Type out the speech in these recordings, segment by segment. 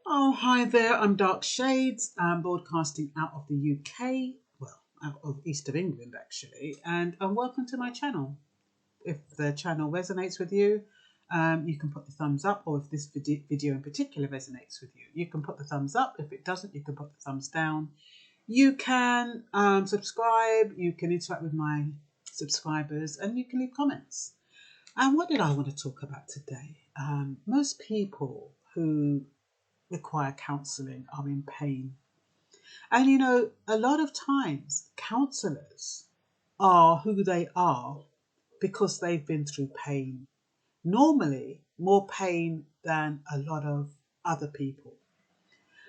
Oh, hi there. I'm Dark Shades. I'm broadcasting out of the UK, well, out of east of England actually, and welcome to my channel. If the channel resonates with you, you can put the thumbs up, or if this video in particular resonates with you, you can put the thumbs up. If it doesn't, you can put the thumbs down. You can subscribe, you can interact with my subscribers, and you can leave comments. And what did I want to talk about today? Most people who require counselling are in pain. And a lot of times counsellors are who they are because they've been through pain. Normally, more pain than a lot of other people.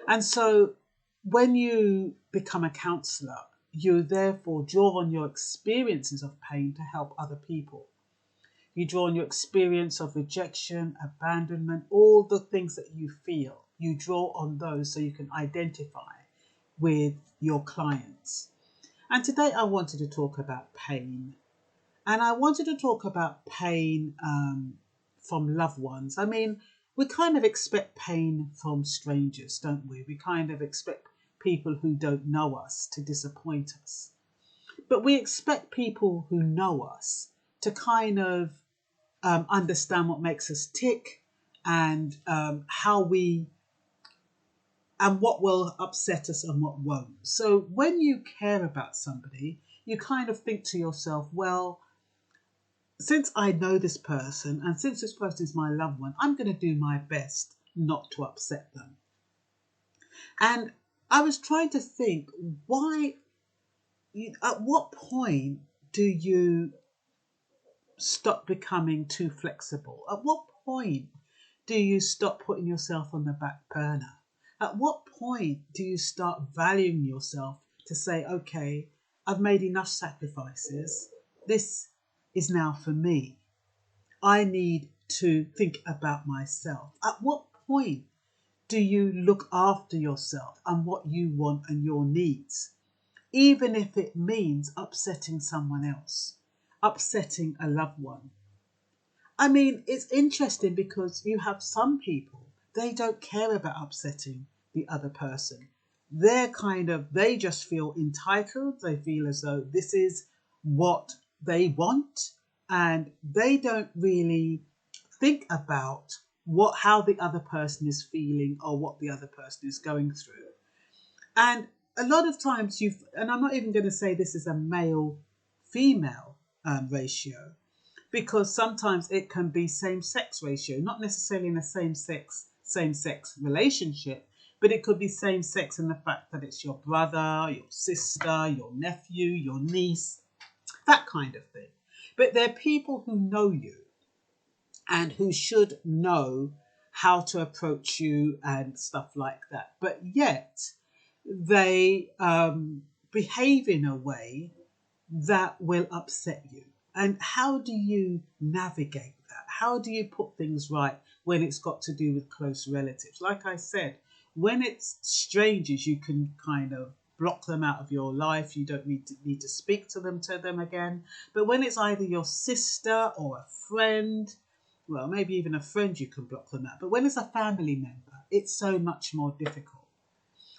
And so when you become a counsellor, you therefore draw on your experiences of pain to help other people. You draw on your experience of rejection, abandonment, all the things that you feel. You draw on those so you can identify with your clients. And today I wanted to talk about pain. And I wanted to talk about pain from loved ones. I mean, we kind of expect pain from strangers, don't we? We kind of expect people who don't know us to disappoint us. But we expect people who know us to kind of understand what makes us tick and how we and what will upset us and what won't. So when you care about somebody, you kind of think to yourself, well, since I know this person and since this person is my loved one, I'm going to do my best not to upset them. And I was trying to think, at what point do you stop becoming too flexible? At what point do you stop putting yourself on the back burner? At what point do you start valuing yourself to say, okay, I've made enough sacrifices. This is now for me. I need to think about myself. At what point do you look after yourself and what you want and your needs, even if it means upsetting someone else, upsetting a loved one? I mean, it's interesting because you have some people, they don't care about upsetting the other person. They just feel entitled. They feel as though this is what they want, and they don't really think about how the other person is feeling or what the other person is going through. And a lot of times and I'm not even going to say this is a male female ratio, because sometimes it can be same-sex ratio, not necessarily in a same-sex relationship, but it could be same-sex in the fact that it's your brother, your sister, your nephew, your niece, that kind of thing. But they're people who know you and who should know how to approach you and stuff like that. But yet they behave in a way that will upset you. And how do you navigate that? How do you put things right when it's got to do with close relatives? Like I said, when it's strangers, you can kind of block them out of your life. You don't need to speak to them again. But when it's either your sister or a friend, well, maybe even a friend, you can block them out. But when it's a family member, it's so much more difficult.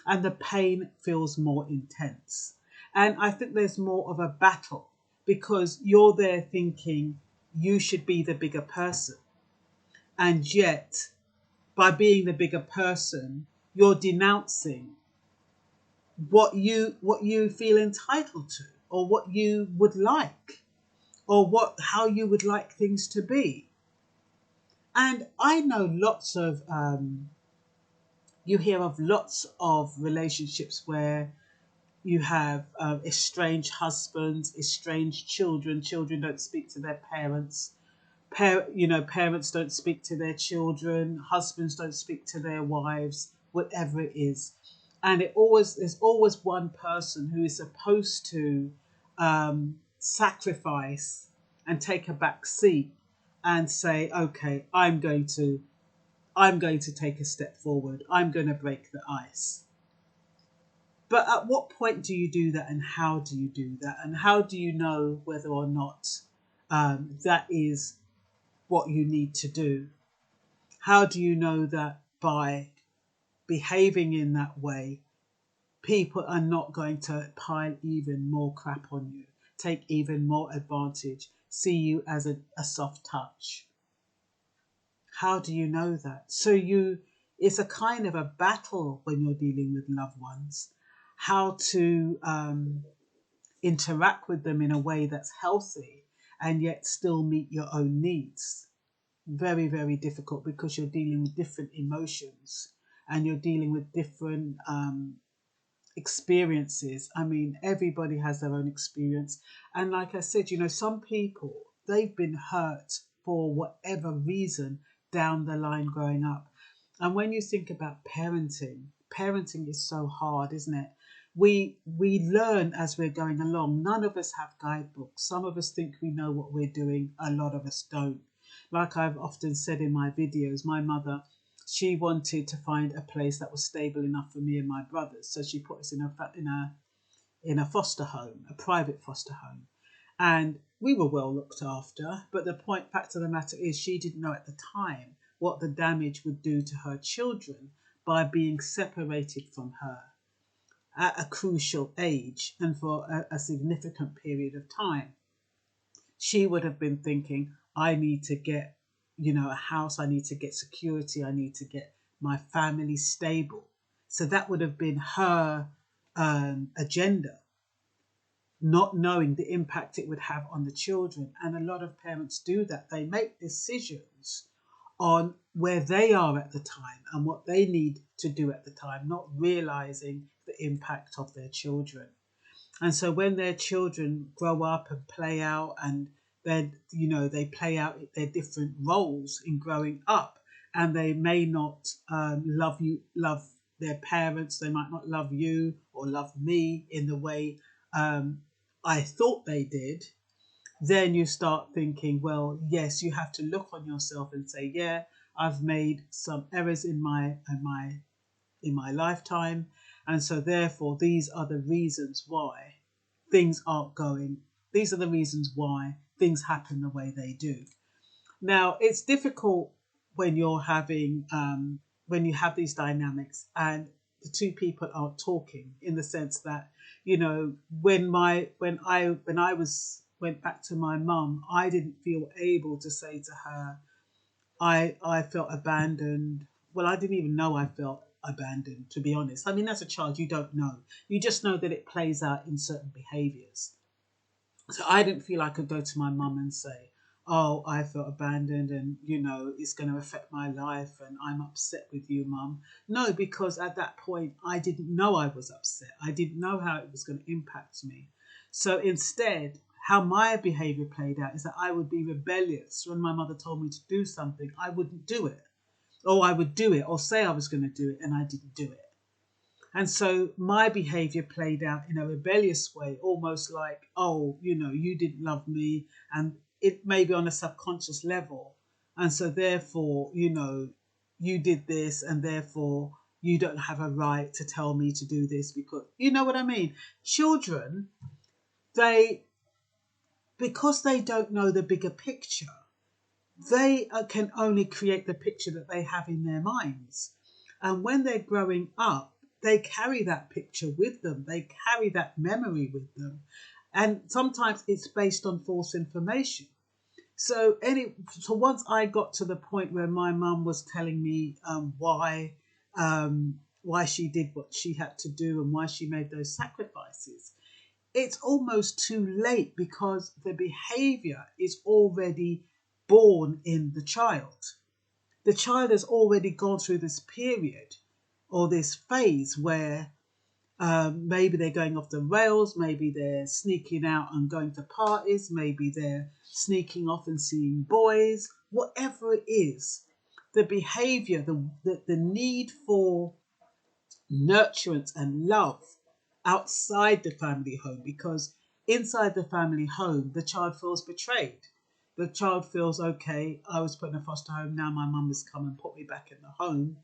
And the pain feels more intense. And I think there's more of a battle because you're there thinking you should be the bigger person. And yet, by being the bigger person, you're denouncing what you feel entitled to, or what you would like, or how you would like things to be. And I know you hear of lots of relationships where you have estranged husbands, estranged children. Children don't speak to their parents. Parents don't speak to their children. Husbands don't speak to their wives. Whatever it is, and there's always one person who is supposed to sacrifice and take a back seat and say, okay, I'm going to take a step forward. I'm going to break the ice. But at what point do you do that, and how do you do that, and how do you know whether or not that is what you need to do? How do you know that by behaving in that way, people are not going to pile even more crap on you, take even more advantage, see you as a soft touch. How do you know that? So it's a kind of a battle when you're dealing with loved ones, how to interact with them in a way that's healthy and yet still meet your own needs. Very, very difficult, because you're dealing with different emotions and you're dealing with different experiences. I mean, everybody has their own experience. And like I said, some people, they've been hurt for whatever reason down the line growing up. And when you think about parenting is so hard, isn't it? We learn as we're going along. None of us have guidebooks. Some of us think we know what we're doing. A lot of us don't. Like I've often said in my videos, my mother, she wanted to find a place that was stable enough for me and my brothers. So she put us in a foster home, a private foster home. And we were well looked after. But the fact of the matter is, she didn't know at the time what the damage would do to her children by being separated from her at a crucial age and for a significant period of time. She would have been thinking, I need to get, a house, I need to get security, I need to get my family stable. So that would have been her agenda, not knowing the impact it would have on the children. And a lot of parents do that. They make decisions on where they are at the time and what they need to do at the time, not realizing the impact of their children. And so when their children grow up and play out, and then, they play out their different roles in growing up, and they may not love their parents, they might not love you or love me in the way I thought they did, then you start thinking, well, yes, you have to look on yourself and say, yeah, I've made some errors in my lifetime, and so therefore these are the reasons why things aren't going. These are the reasons why things happen the way they do. Now, it's difficult when you're having when you have these dynamics and the two people aren't talking, in the sense that, when I went back to my mum, I didn't feel able to say to her, I felt abandoned. Well, I didn't even know I felt abandoned, to be honest. I mean, as a child, you don't know. You just know that it plays out in certain behaviours. So I didn't feel I could go to my mum and say, oh, I felt abandoned and, it's going to affect my life and I'm upset with you, mum. No, because at that point, I didn't know I was upset. I didn't know how it was going to impact me. So instead, how my behaviour played out is that I would be rebellious. When my mother told me to do something, I wouldn't do it. Or I would do it, or say I was going to do it, and I didn't do it. And so my behaviour played out in a rebellious way, almost like, oh, you didn't love me, and it may be on a subconscious level. And so therefore, you did this, and therefore you don't have a right to tell me to do this, because, you know what I mean? Children, because they don't know the bigger picture, they can only create the picture that they have in their minds. And when they're growing up, they carry that picture with them. They carry that memory with them. And sometimes it's based on false information. So once I got to the point where my mum was telling me why she did what she had to do and why she made those sacrifices, it's almost too late, because the behaviour is already born in the child. The child has already gone through this period or this phase where maybe they're going off the rails, maybe they're sneaking out and going to parties, maybe they're sneaking off and seeing boys, whatever it is. The behaviour, the need for nurturance and love outside the family home, because inside the family home, the child feels betrayed. The child feels, okay, I was put in a foster home, now my mum has come and put me back in the home,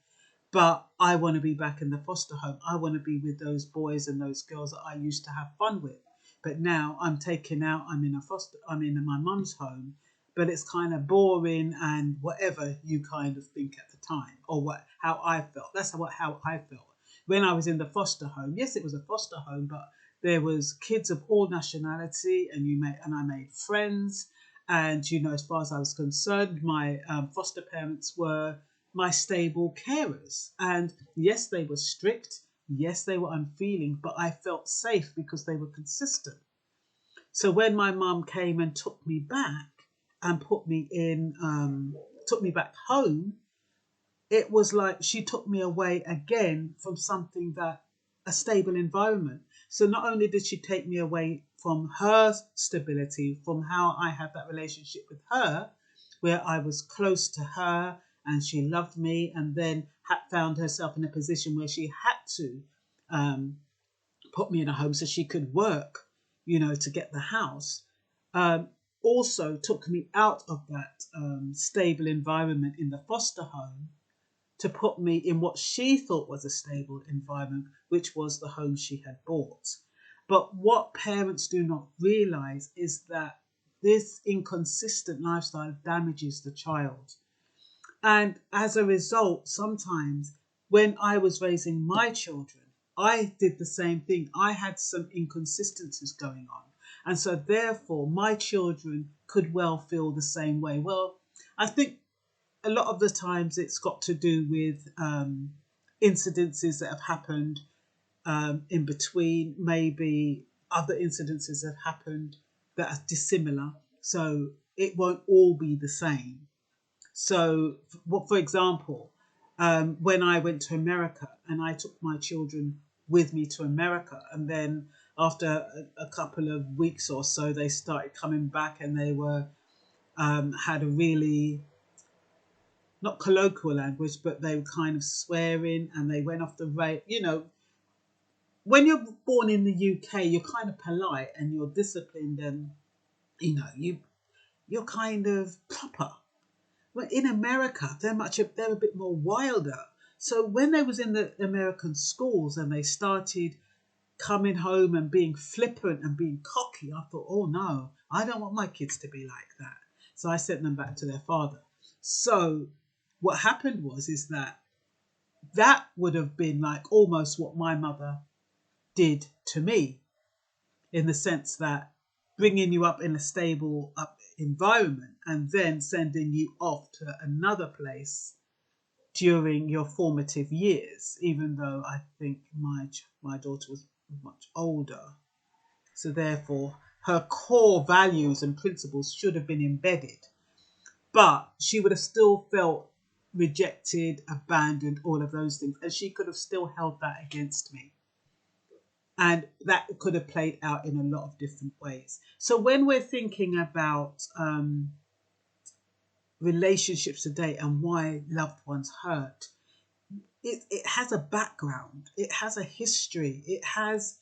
but I want to be back in the foster home. I want to be with those boys and those girls that I used to have fun with. But now I'm taken out, I'm in my mum's home, but it's kind of boring and whatever you kind of think at the time, or how I felt. That's how I felt when I was in the foster home. Yes, it was a foster home, but there was kids of all nationality, and I made friends. And as far as I was concerned, my foster parents were my stable carers. And yes, they were strict. Yes, they were unfeeling, but I felt safe because they were consistent. So when my mum came and took me back and took me back home, it was like she took me away again from a stable environment. So not only did she take me away from her stability, from how I had that relationship with her, where I was close to her and she loved me, and then had found herself in a position where she had to put me in a home so she could work, to get the house. Also took me out of that stable environment in the foster home to put me in what she thought was a stable environment, which was the home she had bought. But what parents do not realize is that this inconsistent lifestyle damages the child. And as a result, sometimes when I was raising my children, I did the same thing. I had some inconsistencies going on. And so therefore, my children could well feel the same way. Well, I think a lot of the times it's got to do with incidences that have happened in between, maybe other incidences have happened that are dissimilar. So it won't all be the same. So, for example, when I went to America and I took my children with me to America, and then after a couple of weeks or so, they started coming back, and they had a really, not colloquial language, but they were kind of swearing, and they went off the rail. When you're born in the UK, you're kind of polite and you're disciplined, and you're kind of proper. Well, in America, they're a bit more wilder. So when they was in the American schools and they started coming home and being flippant and being cocky, I thought, oh no, I don't want my kids to be like that. So I sent them back to their father. So what happened is that would have been like almost what my mother did to me, in the sense that bringing you up in a stable environment and then sending you off to another place during your formative years, even though I think my daughter was much older. So therefore, her core values and principles should have been embedded, but she would have still felt rejected, abandoned, all of those things, and she could have still held that against me. And that could have played out in a lot of different ways. So when we're thinking about relationships today and why loved ones hurt, it has a background, it has a history, it has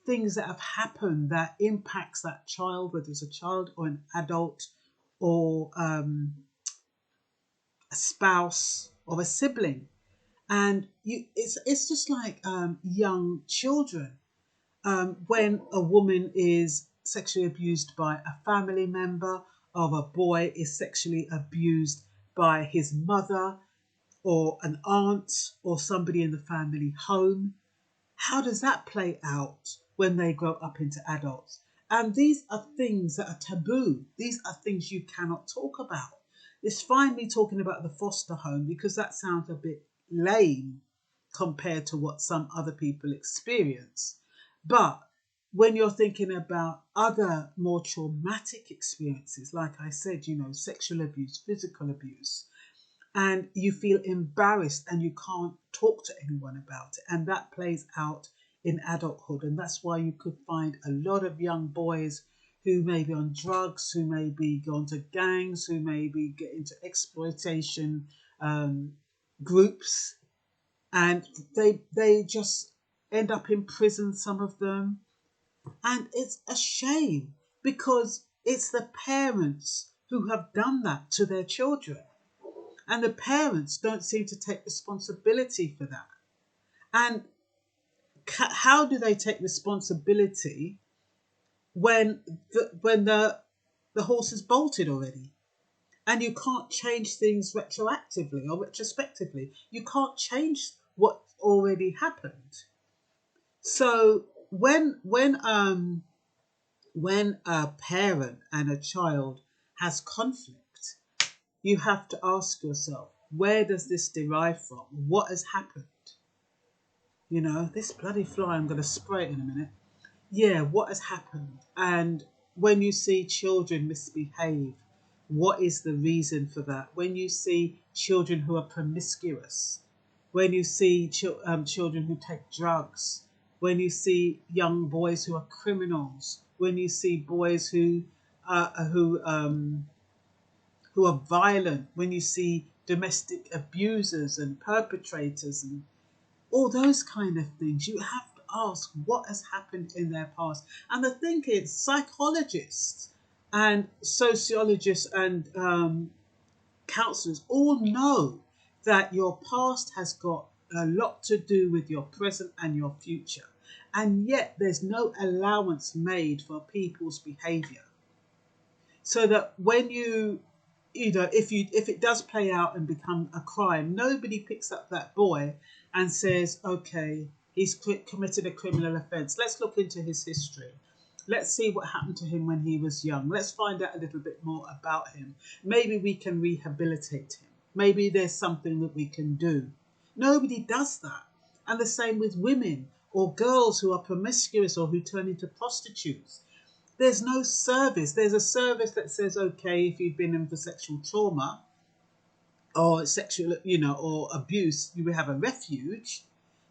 things that have happened that impacts that child, whether it's a child or an adult or a spouse or a sibling. And it's just like young children. When a woman is sexually abused by a family member, or a boy is sexually abused by his mother or an aunt or somebody in the family home, how does that play out when they grow up into adults? And these are things that are taboo. These are things you cannot talk about. It's fine me talking about the foster home because that sounds a bit lame compared to what some other people experience. But when you're thinking about other more traumatic experiences, like I said, sexual abuse, physical abuse, and you feel embarrassed and you can't talk to anyone about it, and that plays out in adulthood. And that's why you could find a lot of young boys who may be on drugs, who may be gone to gangs, who may be get into exploitation groups, and they just end up in prison, some of them. And it's a shame because it's the parents who have done that to their children. And the parents don't seem to take responsibility for that. And how do they take responsibility when the horse is bolted already? And you can't change things retroactively or retrospectively. You can't change what already happened. So when a parent and a child has conflict, you have to ask yourself, where does this derive from? What has happened? You know, this bloody fly, I'm going to spray it in a minute. Yeah, what has happened? And when you see children misbehave, what is the reason for that? When you see children who are promiscuous, when you see children who take drugs, when you see young boys who are criminals, when you see boys who are violent, when you see domestic abusers and perpetrators and all those kind of things, you have to ask what has happened in their past. And the thing is, psychologists and sociologists and counselors all know that your past has got a lot to do with your present and your future. And yet there's no allowance made for people's behavior. So that when if it does play out and become a crime, nobody picks up that boy and says, okay, he's committed a criminal offence. Let's look into his history. Let's see what happened to him when he was young. Let's find out a little bit more about him. Maybe we can rehabilitate him. Maybe there's something that we can do. Nobody does that. And the same with women or girls who are promiscuous or who turn into prostitutes. There's no service. There's a service that says, okay, if you've been in for sexual trauma or sexual, or abuse, you will have a refuge.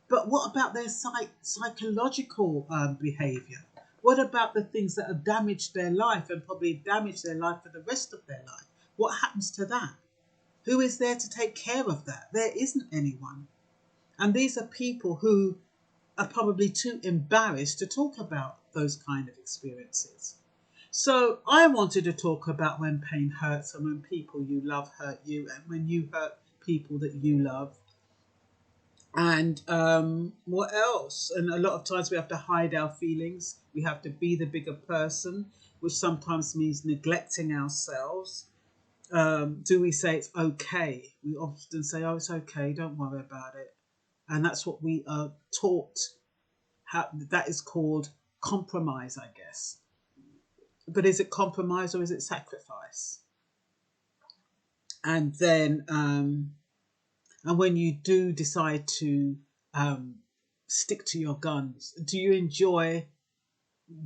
But what about their psychological behaviour? What about the things that have damaged their life and probably damaged their life for the rest of their life? What happens to that? Who is there to take care of that? There isn't anyone. And these are people who are probably too embarrassed to talk about those kind of experiences. So I wanted to talk about when pain hurts and when people you love hurt you and when you hurt people that you love. And what else? And a lot of times we have to hide our feelings. We have to be the bigger person, which sometimes means neglecting ourselves. Do we say it's okay? We often say, oh, it's okay, don't worry about it. And that's what we are taught. That is called compromise, I guess. But is it compromise or is it sacrifice? And then, and when you do decide to stick to your guns, do you enjoy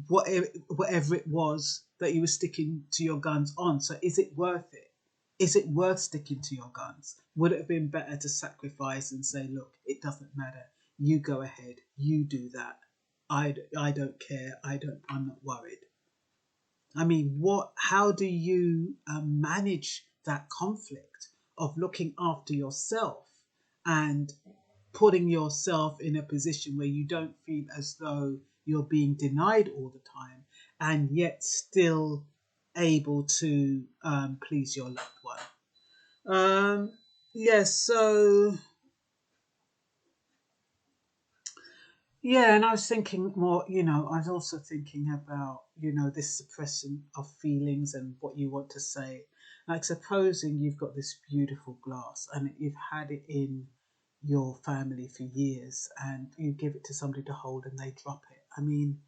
whatever it was that you were sticking to your guns on? So is it worth it? Is it worth sticking to your guns? Would it have been better to sacrifice and say, look, it doesn't matter. You go ahead. You do that. I don't care. I'm not worried. I mean, how do you manage that conflict of looking after yourself and putting yourself in a position where you don't feel as though you're being denied all the time and yet still able to please your loved one? Yes, so yeah, and I was thinking more, I was also thinking about, this suppression of feelings and what you want to say. Like supposing you've got this beautiful glass and you've had it in your family for years and you give it to somebody to hold and they drop it. I mean,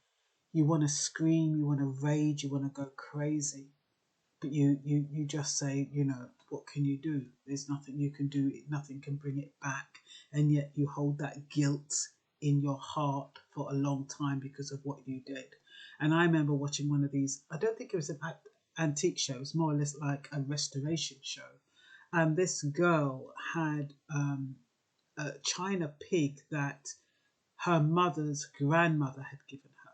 you want to scream, you want to rage, you want to go crazy. But you just say, what can you do? There's nothing you can do. Nothing can bring it back. And yet you hold that guilt in your heart for a long time because of what you did. And I remember watching one of these, I don't think it was an antique show, it was more or less like a restoration show. And this girl had a china pig that her mother's grandmother had given her.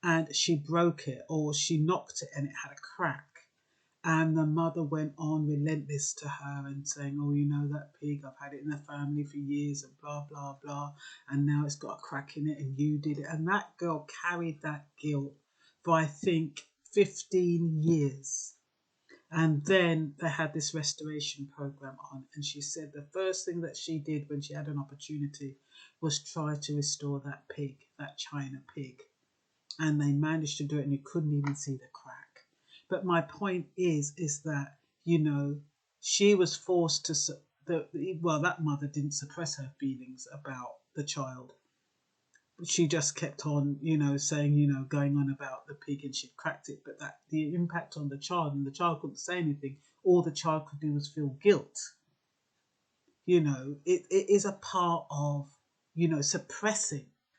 And she broke it or she knocked it and it had a crack. And the mother went on relentless to her and saying, oh, that pig, I've had it in the family for years and blah, blah, blah. And now it's got a crack in it and you did it. And that girl carried that guilt for, I think, 15 years. And then they had this restoration program on. And she said the first thing that she did when she had an opportunity was try to restore that pig, that china pig. And they managed to do it and you couldn't even see the crack. But my point is that you know, she was forced to, that mother didn't suppress her feelings about the child. She just kept on, saying, going on about the pig and she'd cracked it, but that the impact on the child, and the child couldn't say anything. All the child could do was feel guilt. It is a part of,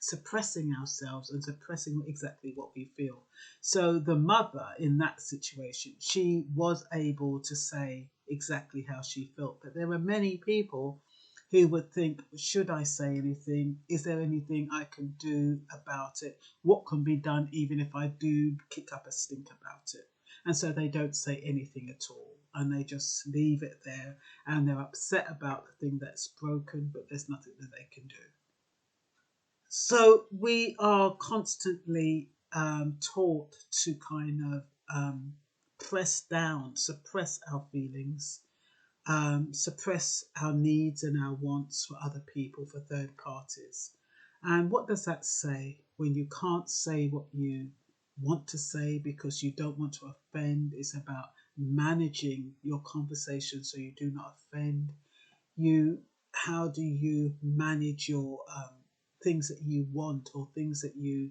suppressing ourselves and suppressing exactly what we feel. So the mother in that situation, she was able to say exactly how she felt. But there were many people who would think, should I say anything? Is there anything I can do about it? What can be done even if I do kick up a stink about it? And so they don't say anything at all, and they just leave it there, and they're upset about the thing that's broken, but there's nothing that they can do. So we are constantly taught to kind of press down, suppress our feelings, suppress our needs and our wants for other people, for third parties. And what does that say when you can't say what you want to say because you don't want to offend? It's about managing your conversation so you do not offend. How do you manage your things that you want, or things that you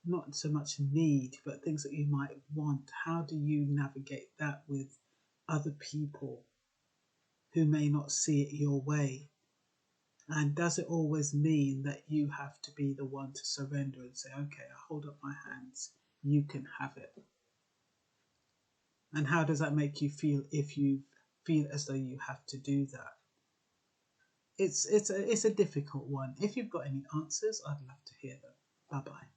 not so much need, but things that you might want? How do you navigate that with other people who may not see it your way? And does it always mean that you have to be the one to surrender and say, okay, I hold up my hands, you can have it? And how does that make you feel if you feel as though you have to do that? It's a difficult one. If you've got any answers, I'd love to hear them. Bye bye.